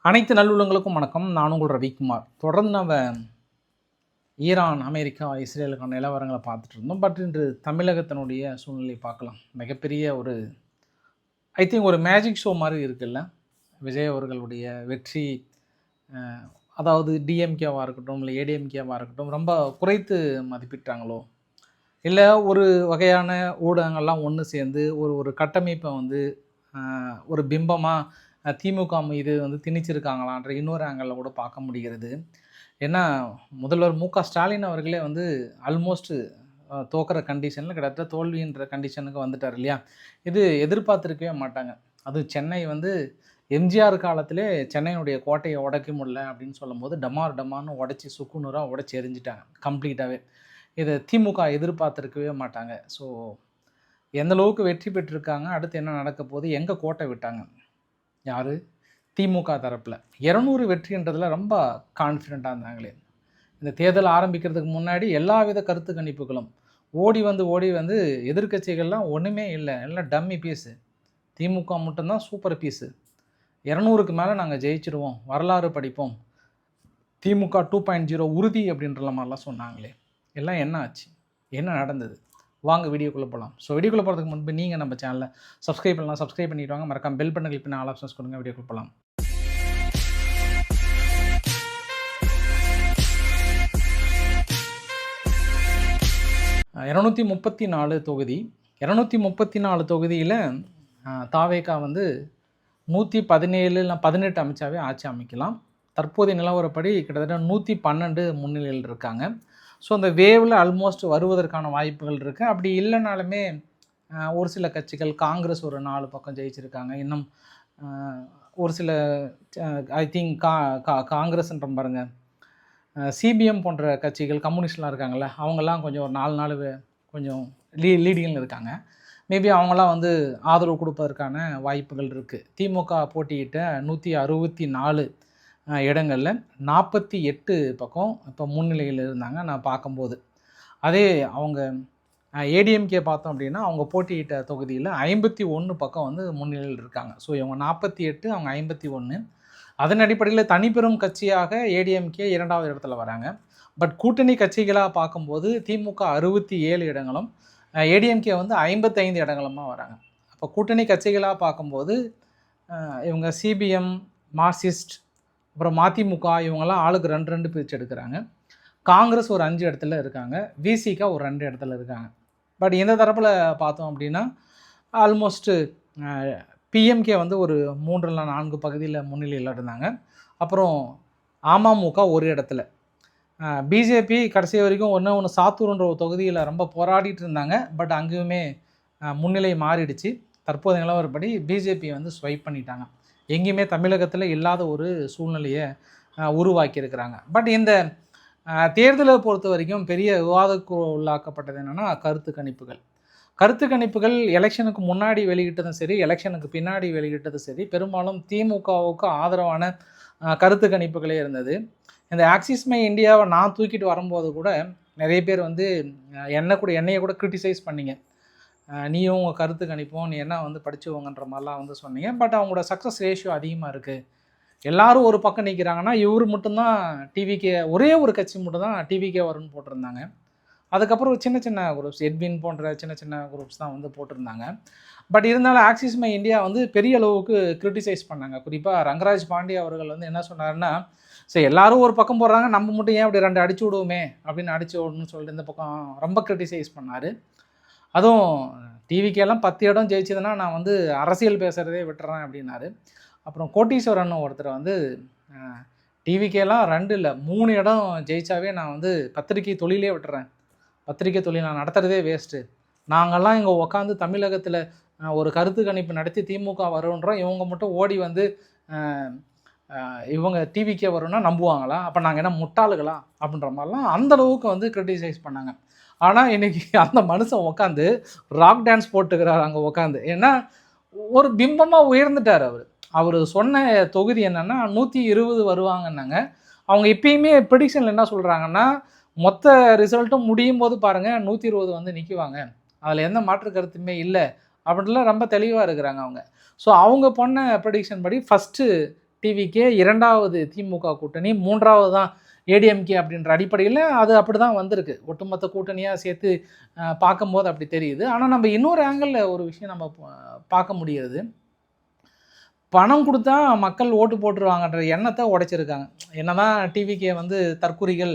அனைத்து நல்லுள்ளங்களுக்கும் வணக்கம். நான் உங்கள் ரவிக்குமார். தொடர்ந்து நம்ம ஈரான், அமெரிக்கா, இஸ்ரேலுக்கான நிலவரங்களை பார்த்துட்டு இருந்தோம். பட் இன்று தமிழகத்தினுடைய சூழ்நிலை பார்க்கலாம். மிகப்பெரிய ஒரு ஒரு மேஜிக் ஷோ மாதிரி இருக்குல்ல. விஜய் அவர்களுடைய வெற்றி, அதாவது டிஎம்கேவாக இருக்கட்டும், இல்லை ஏடிஎம்கேவாக இருக்கட்டும், ரொம்ப குறைத்து மதிப்பிட்டாங்களோ, இல்லை ஒரு வகையான ஊடகங்கள்லாம் ஒன்று சேர்ந்து ஒரு கட்டமைப்பை ஒரு பிம்பமாக திமுக மீது திணிச்சிருக்காங்களான்ற இன்னொரு ஆங்கிளில் கூட பார்க்க முடிகிறது. ஏன்னா முதல்வர் மு க ஸ்டாலின் அவர்களே ஆல்மோஸ்ட் தோக்கிற கண்டிஷனில் கிட்டத்தட்ட தோல்வின்ற கண்டிஷனுக்கு வந்துட்டார் இல்லையா. இது எதிர்பார்த்துருக்கவே மாட்டாங்க. அதுவும் சென்னை எம்ஜிஆர் காலத்திலே சென்னையினுடைய கோட்டையை உடைக்க முடியல அப்படின்னு சொல்லும்போது டமார்னு உடச்சி சுக்குநூறாக உடச்சி எரிஞ்சிட்டாங்க கம்ப்ளீட்டாகவே. இதை திமுக எதிர்பார்த்துருக்கவே மாட்டாங்க. ஸோ எந்தளவுக்கு வெற்றி பெற்றிருக்காங்க, அடுத்து என்ன நடக்க போகுது, எங்கே கோட்டை விட்டாங்க யார், திமுக தரப்பில் 200 வெற்றின்றதில் ரொம்ப கான்ஃபிடெண்ட்டாக இருந்தாங்களே. இந்த தேர்தல் ஆரம்பிக்கிறதுக்கு முன்னாடி எல்லா வித கருத்து கணிப்புகளும் ஓடி வந்து எதிர்கட்சிகள்லாம் ஒன்றுமே இல்லை, எல்லாம் டம்மி பீஸு, திமுக மட்டும்தான் சூப்பர் பீஸு, 200க்கு மேலே நாங்கள் ஜெயிச்சிருவோம், வரலாறு படிப்போம், திமுக 2.0 உறுதி அப்படின்ற மாதிரிலாம் சொன்னாங்களே. எல்லாம் என்ன ஆச்சு, என்ன நடந்தது? வாங்க வீடியோக்குள்ளே போகலாம். ஸோ வீடியோக்குள்ளே போகிறதுக்கு முன்பு நீங்கள் நம்ம சேனலில் சப்ஸ்கிரைப் பண்ணலாம், சப்ஸ்கிரைப் பண்ணிட்டு வாங்க. மறக்காம பெல் பட்டன் கிளிக் பண்ணி ஆல் ஆப்ஷன்ஸ் கொடுங்க. வீடியோக்குள்ளே போகலாம். இரநூத்தி 34 தொகுதி, 234 தொகுதியில் தாவேகா 117 இல்லை 18 அமைச்சாவே ஆட்சி அமைக்கலாம். தற்போதைய நிலவரப்படி கிட்டத்தட்ட 112 முன்னிலையில் இருக்காங்க. ஸோ அந்த வேவில் ஆல்மோஸ்ட் வருவதற்கான வாய்ப்புகள் இருக்குது. அப்படி இல்லைனாலுமே ஒரு சில கட்சிகள், காங்கிரஸ் ஒரு 4 பக்கம் ஜெயிச்சிருக்காங்க. இன்னும் ஒரு சில காங்கிரஸ்ன்ற பாருங்க, சிபிஎம் போன்ற கட்சிகள், கம்யூனிஸ்ட்லாம் இருக்காங்கள்ல, அவங்கெல்லாம் கொஞ்சம் ஒரு 4 நாள் கொஞ்சம் லீடிங்கில் இருக்காங்க. மேபி அவங்களாம் ஆதரவு கொடுப்பதற்கான வாய்ப்புகள் இருக்குது. திமுக போட்டியிட்ட 164 இடங்களில் 48 பக்கம் இப்போ முன்னிலையில் இருந்தாங்க நான் பார்க்கும்போது. அதே அவங்க ஏடிஎம்கே பார்த்தோம் அப்படின்னா, அவங்க போட்டியிட்ட தொகுதியில் 51 பக்கம் முன்னிலையில் இருக்காங்க. ஸோ இவங்க 48, அவங்க 51. அதன் அடிப்படையில் தனிப்பெரும் கட்சியாக ஏடிஎம்கே 2வது இடத்துல வராங்க. பட் கூட்டணி கட்சிகளாக பார்க்கும்போது திமுக 67 இடங்களும், ஏடிஎம்கே 55 இடங்களுமா வராங்க. அப்போ கூட்டணி கட்சிகளாக பார்க்கும்போது இவங்க சிபிஎம், மார்க்சிஸ்ட், அப்புறம் மதிமுக இவங்கெல்லாம் ஆளுக்கு 2 பிரித்து எடுக்கிறாங்க. காங்கிரஸ் ஒரு 5 இடத்துல இருக்காங்க, விசிகா ஒரு 2 இடத்துல இருக்காங்க. பட் இந்த தரப்பில் பார்த்தோம் அப்படின்னா ஆல்மோஸ்ட்டு பிஎம்கே ஒரு 3 இல்லை 4 பகுதியில் முன்னிலையில் இருந்தாங்க. அப்புறம் அமமுக ஒரு இடத்துல, பிஜேபி கடைசி வரைக்கும் ஒன்று சாத்தூர்ன்ற ஒரு தொகுதியில் ரொம்ப போராடிட்டு இருந்தாங்க. பட் அங்கேயுமே முன்னிலை மாறிடுச்சு. தற்போதைய நிலவரப்படி பிஜேபி ஸ்வைப் பண்ணிட்டாங்க. எங்கேயுமே தமிழகத்தில் இல்லாத ஒரு சூழ்நிலையை உருவாக்கியிருக்கிறாங்க. பட் இந்த தேர்தலை பொறுத்த வரைக்கும் பெரிய விவாதக்கு உள்ளாக்கப்பட்டது என்னென்னா கருத்து கணிப்புகள் எலெக்ஷனுக்கு முன்னாடி வெளியிட்டதும் சரி, எலெக்ஷனுக்கு பின்னாடி வெளியிட்டதும் சரி, பெரும்பாலும் திமுகவுக்கு ஆதரவான கருத்து கணிப்புகளே இருந்தது. இந்த ஆக்சிஸ் மை இந்தியாவை நான் தூக்கிட்டு வரும்போது கூட நிறைய பேர் என்னையை கூட கிரிட்டிசைஸ் பண்ணிங்க. நீயும் உங்கள் கருத்து கணிப்போம், நீ என்ன படிச்சுவோங்கன்ற மாதிரிலாம் சொன்னீங்க. பட் அவங்களோட சக்ஸஸ் ரேஷியோ அதிகமாக இருக்குது. எல்லோரும் ஒரு பக்கம் நிற்கிறாங்கன்னா இவர் மட்டும்தான் டிவிகே, ஒரே ஒரு கட்சி மட்டும்தான் டிவிகே வரும்னு போட்டிருந்தாங்க. அதுக்கப்புறம் சின்ன சின்ன குரூப்ஸ், எட்வின் போன்ற சின்ன சின்ன குரூப்ஸ் தான் போட்டிருந்தாங்க. பட் இருந்தாலும் ஆக்சிஸ் மை இந்தியா பெரிய அளவுக்கு கிரிட்டிசைஸ் பண்ணாங்க. குறிப்பாக ரங்கராஜ் பாண்டியா அவர்கள் என்ன சொன்னாருன்னா, சரி எல்லாரும் ஒரு பக்கம் போடுறாங்க, நம்ம மட்டும் ஏன் அப்படி 2 அடிச்சு விடுவோமே அப்படின்னு அடிச்சு விடணும்னு சொல்லிட்டு இந்த பக்கம் ரொம்ப கிரிட்டிசைஸ் பண்ணார். அதுவும் டிவிக்கெல்லாம் 10 இடம் ஜெயிச்சதுன்னா நான் அரசியல் பேசுகிறதே விட்டுறேன் அப்படின்னாரு. அப்புறம் கோட்டீஸ்வரன் ஒருத்தர் டிவிக்கெல்லாம் 2 இல்லை 3 இடம் ஜெயிச்சாவே நான் பத்திரிக்கை தொழிலே விட்டுறேன், பத்திரிக்கை தொழில் நான் நடத்துகிறதே வேஸ்ட்டு, நாங்கள்லாம் இங்கே உட்காந்து தமிழகத்தில் ஒரு கருத்து கணிப்பு நடத்தி திமுக வருன்றோம், இவங்க மட்டும் ஓடி இவங்க டிவிக்கே வரும்னா நம்புவாங்களா, அப்போ நாங்கள் என்ன முட்டாளுகளா அப்படின்ற மாதிரிலாம் அந்தளவுக்கு கிரிட்டிசைஸ் பண்ணாங்க. ஆனால் இன்றைக்கி அந்த மனுஷன் உட்காந்து ராக் டான்ஸ் போட்டுக்கிறார் அங்கே உட்காந்து. ஏன்னா ஒரு பிம்பமாக உயர்ந்துட்டார் அவர் சொன்ன தொகுதி என்னென்னா 120 வருவாங்கன்னாங்க. அவங்க எப்பயுமே ப்ரெடிக்ஷனில் என்ன சொல்கிறாங்கன்னா, மொத்த ரிசல்ட்டும் முடியும் போது பாருங்கள் 120 நிற்குவாங்க, அதில் எந்த மாற்று கருத்துமே இல்லை அப்படின்லாம் ரொம்ப தெளிவாக இருக்கிறாங்க அவங்க. ஸோ அவங்க பண்ண ப்ரெடிக்ஷன் படி ஃபஸ்ட்டு டிவிகே, 2வது திமுக கூட்டணி, 3வது தான் ஏடிஎம்கே அப்படின்ற அடிப்படையில் அது அப்படி தான் வந்திருக்கு. ஒட்டுமொத்த கூட்டணியாக சேர்த்து பார்க்கும்போது அப்படி தெரியுது. ஆனால் நம்ம இன்னொரு ஆங்கிளில் ஒரு விஷயம் நம்ம பார்க்க முடியுது. பணம் கொடுத்தா மக்கள் ஓட்டு போட்டுருவாங்கன்ற எண்ணத்தை உடைச்சிருக்காங்க. என்னதான் டிவிகே வந்து தற்குறிகள்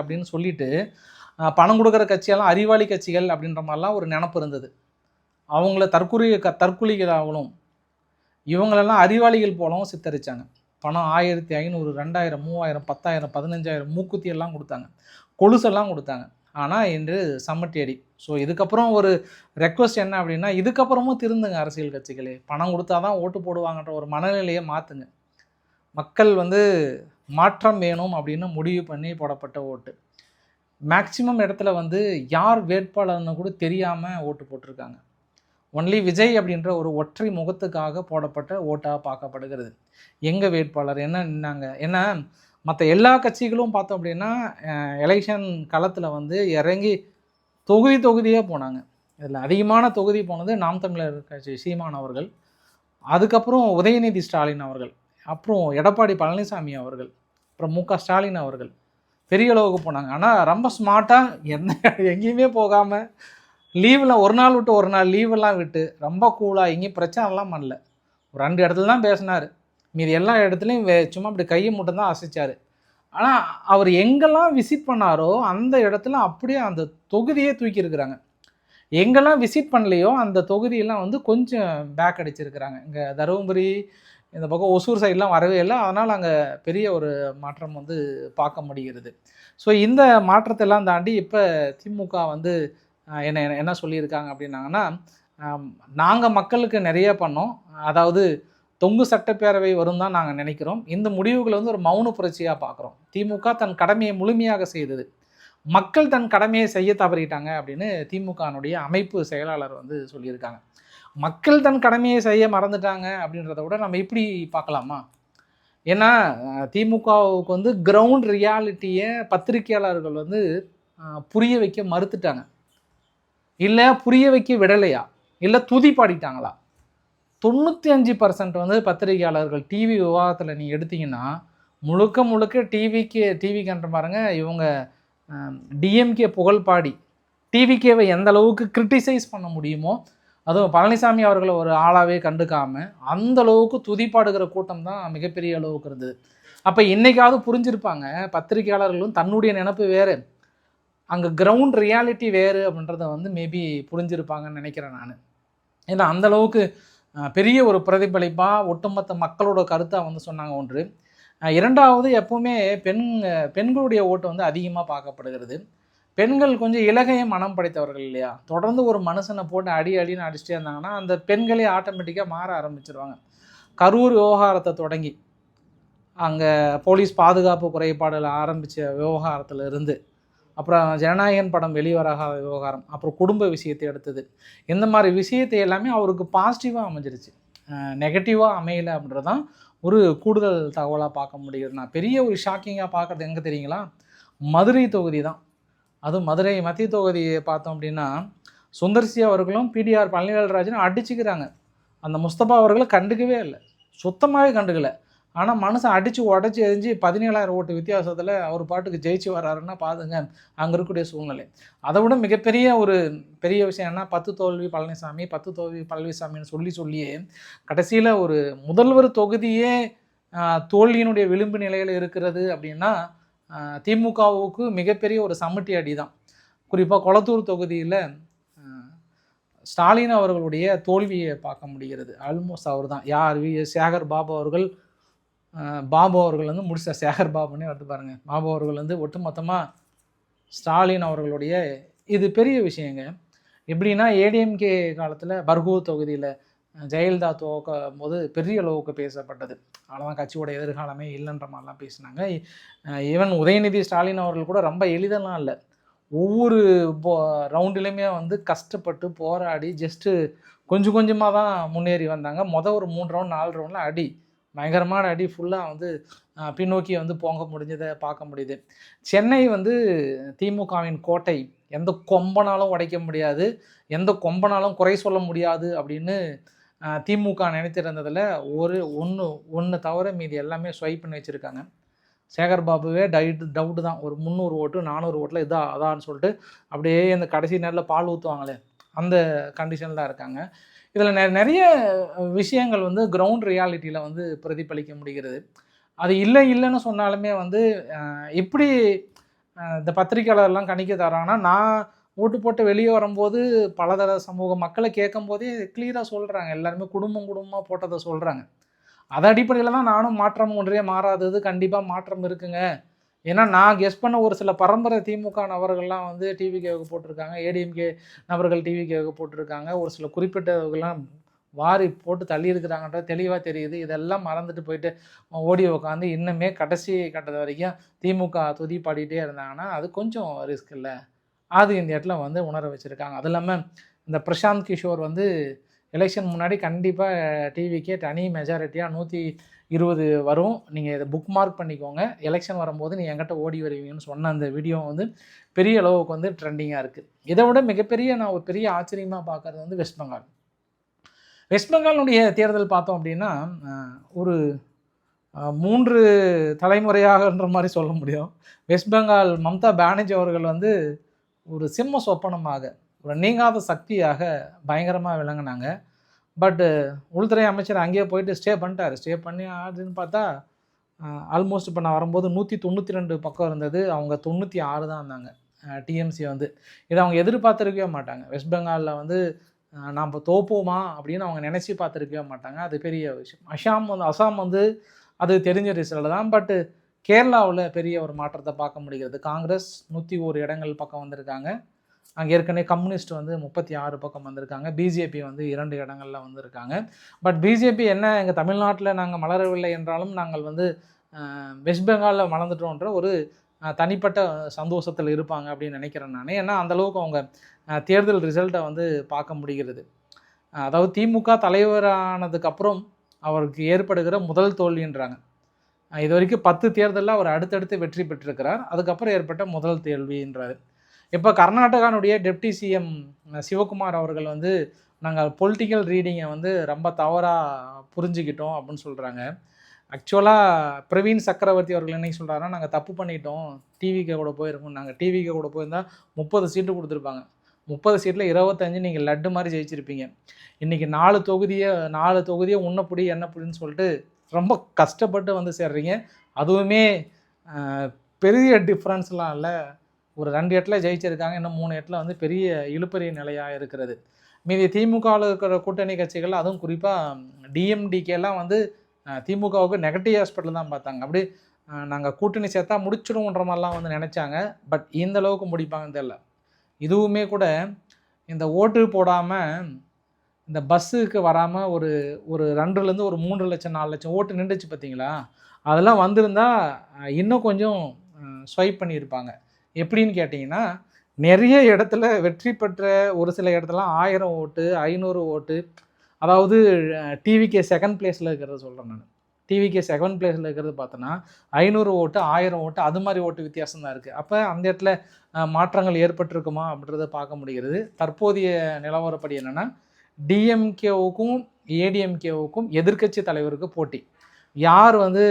அப்படின்னு சொல்லிட்டு பணம் கொடுக்குற கட்சியெல்லாம் அறிவாளி கட்சிகள் அப்படின்ற மாதிரிலாம் ஒரு நினப்பு இருந்தது. அவங்கள தற்குறிகளாகவும் இவங்களெல்லாம் அறிவாளிகள் போலவும் சித்தரித்தாங்க. பணம் 1500, 2000, 3000, 10,000, 15,000 மூக்குத்தி எல்லாம் கொடுத்தாங்க, கொலுசெல்லாம் கொடுத்தாங்க. ஆனால் இன்று சம்மட்டியடி. ஸோ இதுக்கப்புறம் ஒரு ரெக்வஸ்ட் என்ன அப்படின்னா, இதுக்கப்புறமும் திருந்துங்க அரசியல் கட்சிகளே, பணம் கொடுத்தா தான் ஓட்டு போடுவாங்கன்ற ஒரு மனநிலையை மாற்றுங்க. மக்கள் வந்து மாற்றம் வேணும் அப்படின்னு முடிவு பண்ணி போடப்பட்ட ஓட்டு. மேக்சிமம் இடத்துல வந்து யார் வேட்பாளர்னு கூட தெரியாமல் ஓட்டு போட்டிருக்காங்க. ஒன்லி விஜய் அப்படின்ற ஒரு ஒற்றை முகத்துக்காக போடப்பட்ட ஓட்டாக பார்க்கப்படுகிறது. எங்கள் வேட்பாளர் என்ன நின்னாங்க, ஏன்னா மற்ற எல்லா கட்சிகளும் பார்த்தோம் அப்படின்னா எலெக்ஷன் களத்தில் வந்து இறங்கி தொகுதியாக போனாங்க. இதில் அதிகமான தொகுதி போனது நாம் தமிழர் கட்சி சீமான் அவர்கள், அதுக்கப்புறம் உதயநிதி ஸ்டாலின் அவர்கள், அப்புறம் எடப்பாடி பழனிசாமி அவர்கள், அப்புறம் மு.க. ஸ்டாலின் அவர்கள் பெரிய அளவுக்கு போனாங்க. ஆனால் ரொம்ப ஸ்மார்ட்டாக எங்கேயுமே போகாமல் லீவில் ஒரு நாள் விட்டு ஒரு நாள் லீவெல்லாம் விட்டு ரொம்ப கூலாக எங்கேயும் பிரச்சனைலாம் பண்ணல. ஒரு 2 இடத்துல தான் பேசினார், மீதி எல்லா இடத்துலையும் சும்மா அப்படி கையை மட்டும் தான் அசைச்சார். ஆனால் அவர் எங்கெல்லாம் விசிட் பண்ணாரோ அந்த இடத்துல அப்படியே அந்த தொகுதியே தூக்கியிருக்கிறாங்க. எங்கெல்லாம் விசிட் பண்ணலையோ அந்த தொகுதியெல்லாம் வந்து கொஞ்சம் பேக் அடிச்சிருக்கிறாங்க. இங்கே தருமபுரி இந்த பக்கம் ஒசூர் சைட்லாம் வரவே இல்லை. அதனால் அங்கே பெரிய ஒரு மாற்றம் வந்து பார்க்க முடிகிறது. ஸோ இந்த மாற்றத்தெல்லாம் தாண்டி இப்போ திமுக வந்து என்ன சொல்லியிருக்காங்க அப்படின்னாங்கன்னா, நாங்கள் மக்களுக்கு நிறைய பண்ணோம், அதாவது தொங்கு சட்டப்பேரவை வரும் தான் நாங்கள் நினைக்கிறோம். இந்த முடிவுகளை வந்து ஒரு மௌன புரட்சியாக பார்க்குறோம். திமுக தன் கடமையை முழுமையாக செய்தது, மக்கள் தன் கடமையை செய்ய தவறிட்டாங்க அப்படின்னு திமுகனுடைய அமைப்பு செயலாளர் வந்து சொல்லியிருக்காங்க. மக்கள் தன் கடமையை செய்ய மறந்துட்டாங்க அப்படின்றத விட நம்ம இப்படி பார்க்கலாமா? ஏன்னா திமுகவுக்கு வந்து கிரவுண்ட் ரியாலிட்டியை பத்திரிகையாளர்கள் வந்து புரிய வைக்க மறுத்துட்டாங்க, இல்லை புரிய வைக்க விடலையா, இல்லை துதி பாடிட்டாங்களா? 95% வந்து பத்திரிகையாளர்கள் டிவி விவாதத்தில் நீ எடுத்தீங்கன்னா முழுக்க டிவிக்குன்ற பாருங்க, இவங்க டிஎம்கே புகழ் பாடி டிவிகேவை எந்த அளவுக்கு கிரிட்டிசைஸ் பண்ண முடியுமோ, அதுவும் பழனிசாமி அவர்களை ஒரு ஆளாகவே கண்டுக்காமல் அந்த அளவுக்கு துதிப்பாடுகிற கூட்டம் தான் மிகப்பெரிய அளவுக்கு இருந்தது. அப்போ இன்றைக்காவது புரிஞ்சிருப்பாங்க பத்திரிகையாளர்களும் தன்னுடைய நினப்பு வேறு, அங்கே கிரவுண்ட் ரியாலிட்டி வேறு அப்படின்றத வந்து மேபி புரிஞ்சிருப்பாங்கன்னு நினைக்கிறேன் நான். ஏன்னா அந்தளவுக்கு பெரிய ஒரு பிரதிபலிப்பாக ஒட்டுமொத்த மக்களோட கருத்தாக வந்து சொன்னாங்க ஒன்று. 2வது, எப்போவுமே பெண்களுடைய ஓட்டு வந்து அதிகமாக பார்க்கப்படுகிறது. பெண்கள் கொஞ்சம் இலகைய மனம் படைத்தவர்கள் இல்லையா? தொடர்ந்து ஒரு மனுஷனை போட்டு அடின்னு அடிச்சுட்டே இருந்தாங்கன்னா அந்த பெண்களே ஆட்டோமேட்டிக்காக மாற ஆரம்பிச்சிருவாங்க. கரூர் விவகாரத்தை தொடங்கி அங்கே போலீஸ் பாதுகாப்பு குறைபாடில் ஆரம்பித்த விவகாரத்தில் இருந்து, அப்புறம் ஜனநாயகன் படம் வெளிவராக விவகாரம், அப்புறம் குடும்ப விஷயத்தை எடுத்தது, இந்த மாதிரி விஷயத்தை எல்லாமே அவருக்கு பாசிட்டிவாக அமைஞ்சிருச்சு, நெகட்டிவாக அமையலை அப்படின்றது தான் ஒரு கூடுதல் தகவலாக பார்க்க முடியுது. நான் பெரிய ஒரு ஷாக்கிங்காக பார்க்குறது எங்கே தெரியுங்களா? மதுரை தொகுதி தான். அதுவும் மதுரை மத்திய தொகுதியை பார்த்தோம் அப்படின்னா சுந்தர்சி அவர்களும் பிடிஆர் பழனிவேல்ராஜனும் அடிச்சுக்கிறாங்க. அந்த முஸ்தபா அவர்களை கண்டுக்கவே இல்லை, சுத்தமாகவே கண்டுக்கலை. ஆனால் மனுஷன் அடித்து உடச்சி எரிஞ்சு 17,000 ஓட்டு வித்தியாசத்தில் அவர் பாட்டுக்கு ஜெயிச்சு வர்றாருன்னா பாருங்க அங்கே இருக்கக்கூடிய சூழ்நிலை. அதை விட மிகப்பெரிய ஒரு பெரிய விஷயம் என்ன, 10 தோல்வி பழனிசாமின்னு சொல்லியே கடைசியில் ஒரு முதல்வர் தொகுதியே தோல்வியினுடைய விளிம்பு நிலையில் இருக்கிறது அப்படின்னா திமுகவுக்கு மிகப்பெரிய ஒரு சம்மட்டி அடி தான். குறிப்பாக கொளத்தூர் தொகுதியில் ஸ்டாலின் அவர்களுடைய தோல்வியை பார்க்க முடிகிறது. ஆல்மோஸ்ட் அவர் தான் யார் சேகர் பாபு அவர்கள் வந்து முடிச்ச சேகர் பாபுன்னே வந்து பாருங்கள். பாபு அவர்கள் வந்து ஒட்டுமொத்தமாக ஸ்டாலின் அவர்களுடைய இது பெரிய விஷயங்க. எப்படின்னா ஏடிஎம்கே காலத்தில் பர்கூர் தொகுதியில் ஜெயலலிதா துவக்கும் போது பெரிய அளவுக்கு பேசப்பட்டது, அவ்வளோதான் கட்சியோட எதிர்காலமே இல்லைன்ற மாதிரிலாம் பேசினாங்க. ஈவன் உதயநிதி ஸ்டாலின் அவர்கள் கூட ரொம்ப எளிதெல்லாம் இல்லை, ஒவ்வொரு ரவுண்டிலுமே வந்து கஷ்டப்பட்டு போராடி ஜஸ்ட்டு கொஞ்சமாக தான் முன்னேறி வந்தாங்க. ஒரு 3 ரவுண்ட் 4 ரவுண்டில் அடி, பயங்கரமான அடி, ஃபுல்லாக வந்து பின்னோக்கி வந்து போங்க முடிஞ்சதை பார்க்க முடியுது. சென்னை வந்து திமுகவின் கோட்டை, எந்த கொம்பனாலும் உடைக்க முடியாது, எந்த கொம்பனாலும் குறை சொல்ல முடியாது அப்படின்னு திமுக நினைத்திருந்ததில் ஒன்று தவிர மீதி எல்லாமே ஸ்வைப் பண்ணி வச்சுருக்காங்க. சேகர் பாபுவே டவுட்டு தான், ஒரு 300 ஓட்டு 400 ஓட்டில் அதான்னு சொல்லிட்டு அப்படியே இந்த கடைசி நேரத்தில் பால் ஊற்றுவாங்களே அந்த கண்டிஷனில் தான் இருக்காங்க. இதில் நிறைய விஷயங்கள் வந்து கிரவுண்ட் ரியாலிட்டியில் வந்து பிரதிபலிக்க முடிகிறது. அது இல்லைன்னு சொன்னாலுமே வந்து எப்படி இந்த பத்திரிக்கையாளர்லாம் கணிக்க தராங்கன்னா, நான் ஓட்டு போட்டு வெளியே வரும்போது பலதர சமூக மக்களை கேட்கும் போதே கிளியராக சொல்கிறாங்க. எல்லாருமே குடும்பமாக போட்டதை சொல்கிறாங்க. அது அடிப்படையில் தான் நானும் மாற்றம் ஒன்றே மாறாதது, கண்டிப்பாக மாற்றம் இருக்குங்க. ஏன்னா நான் கெஸ் பண்ண ஒரு சில பரம்பரை திமுக நபர்கள்லாம் வந்து டிவிகேவுக்கு போட்டிருக்காங்க, ஏடிஎம்கே நபர்கள் டிவிகேவுக்கு போட்டிருக்காங்க, ஒரு சில குறிப்பிட்டவர்கள்லாம் வாரி போட்டு தள்ளியிருக்கிறாங்கன்றது தெளிவாக தெரியுது. இதெல்லாம் மறந்துட்டு போயிட்டு ஓடி உட்காந்து இன்னுமே கடைசி கட்டது வரைக்கும் திமுக துதி பாடிட்டே இருந்தாங்கன்னா அது கொஞ்சம் ரிஸ்க் இல்லை. அது இந்த இடத்துல வந்து உணர வச்சுருக்காங்க. அது இல்லாமல் இந்த பிரசாந்த் கிஷோர் வந்து எலெக்ஷன் முன்னாடி கண்டிப்பாக டிவிக்கே தனி மெஜாரிட்டியாக 120 வரும், நீங்கள் இதை புக் மார்க் பண்ணிக்கோங்க, எலெக்ஷன் வரும்போது நீங்கள் என்கிட்ட ஓடி வருவீங்கன்னு சொன்ன அந்த வீடியோ வந்து பெரிய அளவுக்கு வந்து ட்ரெண்டிங்காக இருக்குது. இதை விட மிகப்பெரிய நான் ஒரு பெரிய ஆச்சரியமாக பார்க்குறது வந்து வெஸ்ட் பெங்கால். வெஸ்ட் பெங்காலுடைய தேர்தல் பார்த்தோம் அப்படின்னா ஒரு 3 தலைமுறையாகன்ற மாதிரி சொல்ல முடியும். வெஸ்ட் பெங்கால் மம்தா பானர்ஜி அவர்கள் வந்து ஒரு சிம்ம சொப்பனமாக, ஒரு நீங்காத சக்தியாக பயங்கரமாக விளங்கினாங்க. பட்டு உள்துறை அமைச்சர் அங்கேயே போயிட்டு ஸ்டே பண்ணிட்டார். ஸ்டே பண்ணி அப்படின்னு பார்த்தா ஆல்மோஸ்ட் இப்போ நான் வரும்போது 192 பக்கம் இருந்தது, அவங்க 96 தான் இருந்தாங்க டிஎம்சி வந்து. இதை அவங்க எதிர்பார்த்துருக்கவே மாட்டாங்க. வெஸ்ட் பெங்காலில் வந்து நாம் தோப்போமா அப்படின்னு அவங்க நினச்சி பார்த்துருக்கவே மாட்டாங்க. அது பெரிய விஷயம். அசாம் வந்து அது தெரிஞ்ச ரிசல்ட் தான். பட்டு கேரளாவில் பெரிய ஒரு மாற்றத்தை பார்க்க முடிகிறது. காங்கிரஸ் 101 இடங்கள் பக்கம் வந்திருக்காங்க. அங்கே ஏற்கனவே கம்யூனிஸ்ட் வந்து 36 பக்கம் வந்திருக்காங்க. பிஜேபி வந்து 2 இடங்களில் வந்திருக்காங்க. பட் பிஜேபி என்ன எங்கள் தமிழ்நாட்டில் நாங்கள் மலரவில்லை என்றாலும் நாங்கள் வந்து வெஸ்ட் பெங்காலில் மலர்ந்துட்டோன்ற ஒரு தனிப்பட்ட சந்தோஷத்தில் இருப்பாங்க அப்படின்னு நினைக்கிறேன் நான். ஏன்னா அந்தளவுக்கு அவங்க தேர்தல் ரிசல்ட்டை வந்து பார்க்க முடிகிறது. அதாவது திமுக தலைவரானதுக்கப்புறம் அவருக்கு ஏற்படுகிற முதல் தோல்வின்றாங்க. இது வரைக்கும் 10 தேர்தலில் அவர் அடுத்தடுத்து வெற்றி பெற்றிருக்கிறார். அதுக்கப்புறம் ஏற்பட்ட முதல் தோல்வின்றார். இப்போ கர்நாடகானுடைய டெப்டி சிஎம் சிவகுமார் அவர்கள் வந்து நாங்கள் பொலிட்டிக்கல் ரீடிங்கை வந்து ரொம்ப தவறாக புரிஞ்சுக்கிட்டோம் அப்படின்னு சொல்கிறாங்க. ஆக்சுவலாக பிரவீன் சக்கரவர்த்தி அவர்கள் என்ன சொல்கிறாருன்னா, நாங்கள் தப்பு பண்ணிட்டோம், டிவிகே கூட போயிருக்கோம், நாங்கள் டிவிகே கூட போயிருந்தால் 30 சீட்டு கொடுத்துருப்பாங்க, 30 சீட்டில் 25 நீங்கள் லட்டு மாதிரி ஜெயிச்சிருப்பீங்க. இன்றைக்கி 4 தொகுதியை உன்னப்புடி என்னப்புடின்னு சொல்லிட்டு ரொம்ப கஷ்டப்பட்டு வந்து சேர்றீங்க. அதுவுமே பெரிய டிஃப்ரென்ஸ்லாம் இல்லை, ஒரு 2 இடத்துல ஜெயிச்சிருக்காங்க, இன்னும் 3 இடத்துல வந்து பெரிய இழுப்பறி நிலையாக இருக்கிறது. மீதி திமுகவில் இருக்கிற கூட்டணி கட்சிகள், அதுவும் குறிப்பாக டிஎம்டிகேலாம் வந்து திமுகவுக்கு நெகட்டிவ் ஹாஸ்பிட்டல் தான் பார்த்தாங்க. அப்படி நாங்கள் கூட்டணி சேர்த்தா முடிச்சிடுவோன்ற மாதிரிலாம் வந்து நினச்சாங்க. பட் இந்த அளவுக்கு முடிப்பாங்கன்னு தெரியல. இதுவுமே கூட இந்த ஓட்டு போடாமல் இந்த பஸ்ஸுக்கு வராமல் ஒரு 2லேருந்து ஒரு 3 லட்சம் 4 லட்சம் ஓட்டு நின்றுச்சு பார்த்தீங்களா, அதெல்லாம் வந்திருந்தால் இன்னும் கொஞ்சம் ஸ்வைப் பண்ணியிருப்பாங்க. எப்படின்னு கேட்டிங்கன்னா, நிறைய இடத்துல வெற்றி பெற்ற ஒரு சில இடத்துலாம் 1000 ஓட்டு 500 ஓட்டு, அதாவது டிவிகே செகண்ட் பிளேஸில் இருக்கிறத சொல்கிறேன் நான். டிவிகே செகண்ட் பிளேஸில் இருக்கிறது பார்த்தோன்னா 500 ஓட்டு 1000 ஓட்டு அது மாதிரி ஓட்டு வித்தியாசம் தான் இருக்குது. அப்போ அந்த இடத்துல மாற்றங்கள் ஏற்பட்டிருக்குமா அப்படின்றத பார்க்க முடிகிறது. தற்போதைய நிலவரப்படி என்னென்னா, டிஎம்கேவுக்கும் ஏடிஎம்கேவுக்கும் எதிர்க்கட்சி தலைவருக்கு போட்டி. யார் வந்து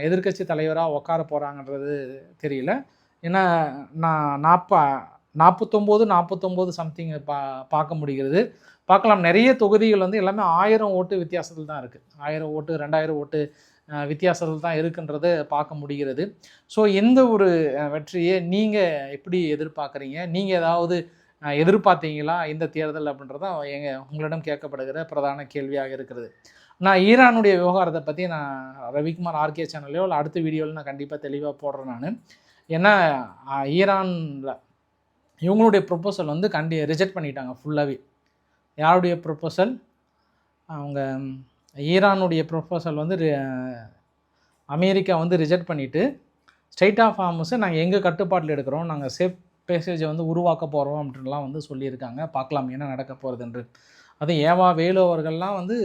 எதிர்க்கட்சி தலைவராக உட்கார போகிறாங்கன்றது தெரியல. ஏன்னா நான் 49 சம்திங் பார்க்க முடிகிறது. பார்க்கலாம், நிறைய தொகுதிகள் வந்து எல்லாமே 1000 ஓட்டு வித்தியாசத்தில் தான் இருக்குது. 1000 ஓட்டு 2000 ஓட்டு வித்தியாசத்தில் தான் இருக்குன்றதை பார்க்க முடிகிறது. ஸோ எந்த ஒரு வெற்றியை நீங்கள் எப்படி எதிர்பார்க்குறீங்க? நீங்கள் ஏதாவது எதிர்பார்த்தீங்களா இந்த தேர்தல் அப்படின்றதான் உங்களிடம் கேட்கப்படுகிற பிரதான கேள்வியாக இருக்கிறது. நான் ஈரானுடைய விவகாரத்தை பற்றி நான் ரவிக்குமார் ஆர்கே சேனல்லையோ இல்லை அடுத்த வீடியோவில் நான் கண்டிப்பாக தெளிவாக போடுறேன் நான். ஏன்னா ஈரானில் இவங்களுடைய ப்ரொப்போசல் வந்து ரிஜெக்ட் பண்ணிட்டாங்க ஃபுல்லாகவே. யாருடைய ப்ரொப்போசல்? அவங்க ஈரானுடைய ப்ரொப்போசல் வந்து அமெரிக்கா வந்து ரிஜெக்ட் பண்ணிவிட்டு ஸ்ட்ரைட் ஆஃப் ஹார்முஸை நாங்கள் எங்கள் கட்டுப்பாட்டில் எடுக்கிறோம், நாங்கள் சேஃப் பேசேஜை வந்து உருவாக்க போகிறோம் அப்படின்லாம் வந்து சொல்லியிருக்காங்க. பார்க்கலாம் என்ன நடக்க போகிறது என்று. அதுவும் ஏவா வேலு அவர்கள்லாம் வந்து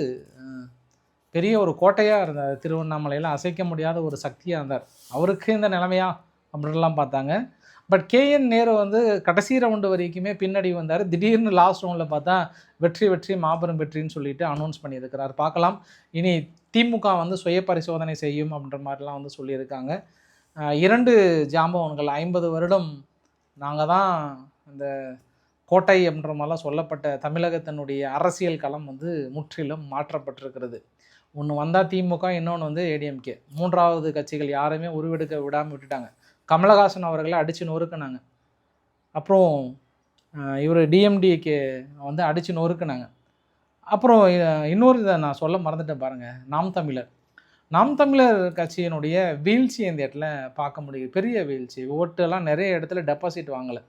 பெரிய ஒரு கோட்டையாக இருந்தார், திருவண்ணாமலையில் அசைக்க முடியாத ஒரு சக்தியாக இருந்தார். அவருக்கு இந்த நிலைமையா அப்படின்லாம் பார்த்தாங்க. பட் கேஎன் நேரு வந்து கடைசி ரவுண்டு வரைக்குமே பின்னாடி வந்தார். திடீர்னு லாஸ்ட் ரவுண்டில் பார்த்தா வெற்றி மாபெரும் வெற்றின்னு சொல்லிட்டு அனௌன்ஸ் பண்ணியிருக்கிறார். பார்க்கலாம். இனி திமுக வந்து சுய பரிசோதனை செய்யும் அப்படின்ற மாதிரிலாம் வந்து சொல்லியிருக்காங்க. 2 ஜாம்பவன்கள் 50 வருடம் நாங்கள் தான் இந்த கோட்டை அப்படின்ற மாதிரிலாம் சொல்லப்பட்ட தமிழகத்தினுடைய அரசியல் களம் வந்து முற்றிலும் மாற்றப்பட்டிருக்கிறது. ஒன்று வந்தால் திமுக, இன்னொன்று வந்து ஏடிஎம்கே. 3வது கட்சிகள் யாருமே உருவெடுக்க விடாமல் விட்டுட்டாங்க. கமலஹாசன் அவர்களை அடித்து நொறுக்குனாங்க. அப்புறம் இவர் டிஎம்டிகே வந்து அடித்து நொறுக்குனாங்க. அப்புறம் இன்னொரு இதை நான் சொல்ல மறந்துட்டேன் பாருங்கள், நாம் தமிழர் கட்சியினுடைய வீழ்ச்சி இந்த இடத்துல பார்க்க முடியுது. பெரிய வீழ்ச்சி. ஓட்டெல்லாம் நிறைய இடத்துல டெபாசிட் வாங்கலை.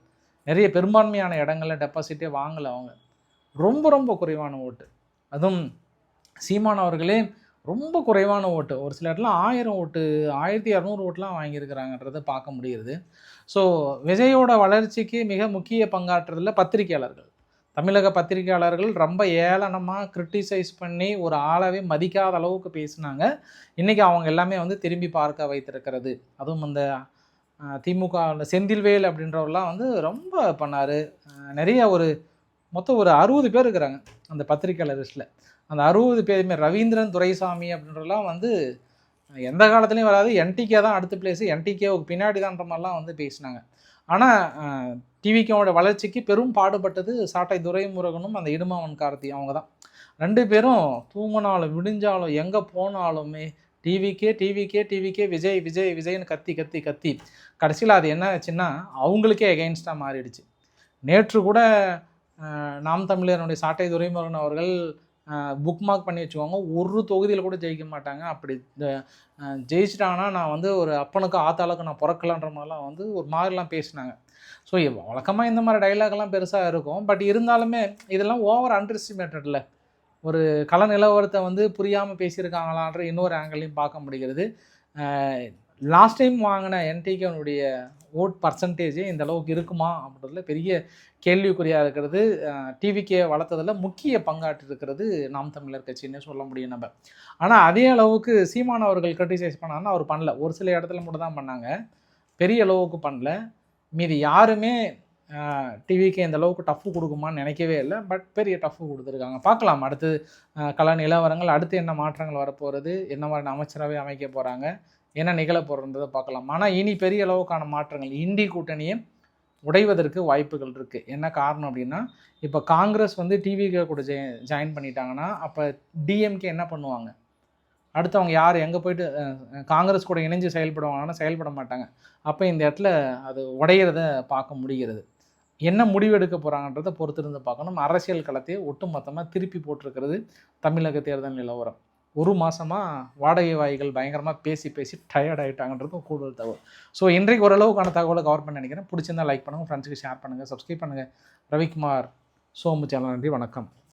நிறைய பெரும்பான்மையான இடங்களில் டெபாசிட்டே வாங்கலை அவங்க. ரொம்ப குறைவான ஓட்டு. அதுவும் சீமான் அவர்களே ரொம்ப குறைவான ஓட்டு. ஒரு சில இடத்துல 1000 ஓட்டு 1200 ஓட்டுலாம் வாங்கியிருக்கிறாங்கன்றதை பார்க்க முடியுது. ஸோ விஜயோட வளர்ச்சிக்கு மிக முக்கிய பங்காற்றுறதுல பத்திரிகையாளர்கள், தமிழக பத்திரிகையாளர்கள் ரொம்ப ஏளனமாக கிரிட்டிசைஸ் பண்ணி ஒரு ஆளவே மதிக்காத அளவுக்கு பேசினாங்க. இன்றைக்கி அவங்க எல்லாமே வந்து திரும்பி பார்க்க வைத்திருக்கிறது. அதுவும் அந்த திமுக செந்தில்வேல் அப்படின்றவர்லாம் வந்து ரொம்ப பண்ணார். நிறைய மொத்தம் ஒரு 60 பேர் இருக்கிறாங்க அந்த பத்திரிகையாளர் லிஸ்ட்டில். அந்த 60 பேருமே ரவீந்திரன் துரைசாமி அப்படின்றலாம் வந்து எந்த காலத்துலேயும் வராது, என்டிகே தான் அடுத்த பிளேஸு, என்டிகேவுக்கு பின்னாடி தான்ற மாதிரிலாம் வந்து பேசினாங்க. ஆனால் டிவிகேவோட வளர்ச்சிக்கு பெரும் பாடுபட்டது சாட்டை துரைமுருகனும் அந்த இடுமாவன் கார்த்தி. அவங்க தான் 2 பேரும் தூங்கினாலும் விடிஞ்சாலும் எங்கே போனாலுமே டிவிகே விஜய்னு கத்தி கடைசியில் அது என்ன ஆச்சுன்னா அவங்களுக்கே எகெயின்ஸ்டாக மாறிடுச்சு. நேற்று கூட நாம் தமிழருடைய சாட்டை துரைமுருகன் அவர்கள் புக் மார்க் பண்ணி வச்சுக்கோங்க, ஒரு தொகுதியில் கூட ஜெயிக்க மாட்டாங்க. அப்படி ஜெயிச்சிட்டாங்கன்னா நான் வந்து ஒரு அப்பனுக்கு ஆத்தாளுக்கு நான் பிறக்கலான்ற மாதிரிலாம் வந்து ஒரு மாதிரிலாம் பேசினாங்க. ஸோ வழக்கமாக இந்த மாதிரி டைலாக்லாம் பெருசாக இருக்கும். பட் இருந்தாலுமே இதெல்லாம் ஓவர் அண்டர் எஸ்டிமேட்டடில் ஒரு கள நிலவரத்தை வந்து புரியாமல் பேசியிருக்காங்களான்ற இன்னொரு ஆங்கிளையும் பார்க்க முடிகிறது. லாஸ்ட் டைம் வாங்கின என்டிகேனுடைய ஓட் பர்சன்டேஜே இந்த அளவுக்கு இருக்குமா அப்படின்றதுல பெரிய கேள்விக்குறியாக இருக்கிறது. டிவிகே வளர்த்ததில் முக்கிய பங்காற்றிருக்கிறது நாம் தமிழர் கட்சின்னு சொல்ல முடியும் நம்ம. ஆனால் அதே அளவுக்கு சீமான் அவர்கள் கிரிட்டிசைஸ் பண்ணாங்கன்னா அவர் பண்ணல. ஒரு சில இடத்துல மட்டும் தான் பண்ணாங்க, பெரிய அளவுக்கு பண்ணல. மீதி யாருமே டிவிக்கு இந்த அளவுக்கு டஃப்பு கொடுக்குமான்னு நினைக்கவே இல்லை. பட் பெரிய டஃப்பு கொடுத்துருக்காங்க. பார்க்கலாம் அடுத்து கள நிலவரங்கள், அடுத்து என்ன மாற்றங்கள் வரப்போகிறது, என்ன மாதிரி அமைச்சரவை அமைக்க போகிறாங்க, என்ன நிகழ போகிறன்றதை பார்க்கலாம். ஆனால் இனி பெரிய அளவுக்கான மாற்றங்கள் இந்தி கூட்டணியை உடைவதற்கு வாய்ப்புகள் இருக்குது. என்ன காரணம் அப்படின்னா, இப்போ காங்கிரஸ் வந்து டிவிகே கூட ஜாயின் பண்ணிட்டாங்கன்னா அப்போ டிஎம்கே என்ன பண்ணுவாங்க, அடுத்து அவங்க யார் எங்கே போயிட்டு காங்கிரஸ் கூட இணைஞ்சு செயல்படுவாங்கன்னா செயல்பட மாட்டாங்க. அப்போ இந்த இடத்துல அது உடையிறத பார்க்க முடிகிறது. என்ன முடிவு எடுக்க போகிறாங்கன்றதை பொறுத்திருந்து பார்க்கணும். அரசியல் களத்தையே ஒட்டுமொத்தமாக திருப்பி போட்டிருக்கிறது தமிழக தேர்தல் நிலவரம். 1 மாதமாக வாடகை வாய்கள் பயங்கரமாக பேசி டயர்ட் ஆகிட்டாங்கன்றது கூடுதல் தகவல். ஸோ இன்றைக்கு ஓரளவுக்கான தகவலை கவர் பண்ண நினைக்கிறேன். பிடிச்சிருந்தால் லைக் பண்ணுங்கள், ஃப்ரெண்ட்ஸுக்கு ஷேர் பண்ணுங்கள், சப்ஸ்கிரைப் பண்ணுங்கள். ரவிக்குமார் சோமு சேனல். நன்றி, வணக்கம்.